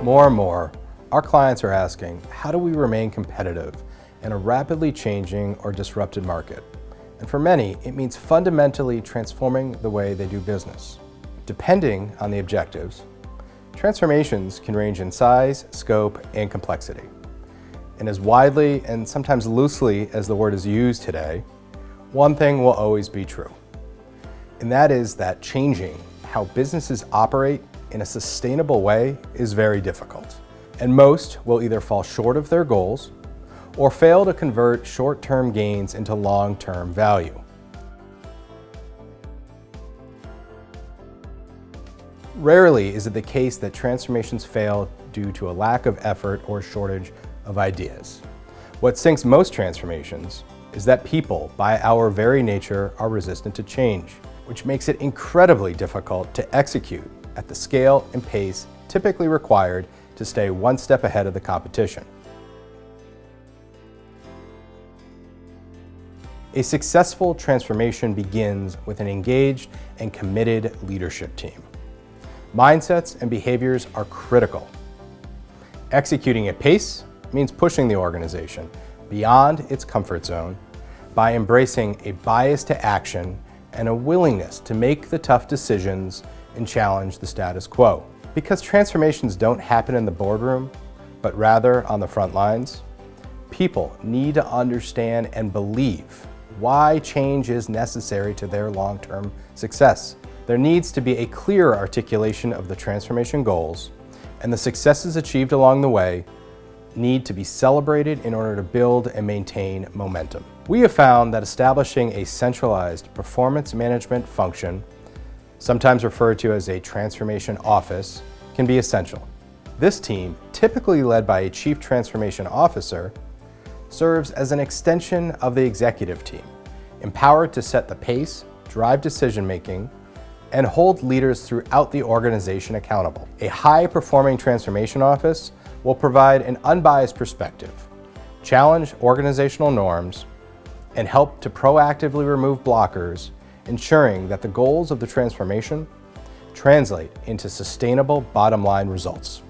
More and more, our clients are asking, how do we remain competitive in a rapidly changing or disrupted market? And for many, it means fundamentally transforming the way they do business. Depending on the objectives, transformations can range in size, scope, and complexity. And as widely and sometimes loosely as the word is used today, one thing will always be true. And that is that changing how businesses operate in a sustainable way is very difficult. And most will either fall short of their goals or fail to convert short-term gains into long-term value. Rarely is it the case that transformations fail due to a lack of effort or shortage of ideas. What sinks most transformations is that people, by our very nature, are resistant to change, which makes it incredibly difficult to execute at the scale and pace typically required to stay one step ahead of the competition. A successful transformation begins with an engaged and committed leadership team. Mindsets and behaviors are critical. Executing at pace means pushing the organization beyond its comfort zone by embracing a bias to action and a willingness to make the tough decisions and challenge the status quo. Because transformations don't happen in the boardroom, but rather on the front lines, people need to understand and believe why change is necessary to their long-term success. There needs to be a clear articulation of the transformation goals, and the successes achieved along the way need to be celebrated in order to build and maintain momentum. We have found that establishing a centralized performance management function, sometimes referred to as a transformation office, can be essential. This team, typically led by a chief transformation officer, serves as an extension of the executive team, empowered to set the pace, drive decision-making, and hold leaders throughout the organization accountable. A high-performing transformation office will provide an unbiased perspective, challenge organizational norms, and help to proactively remove blockers, ensuring that the goals of the transformation translate into sustainable bottom-line results.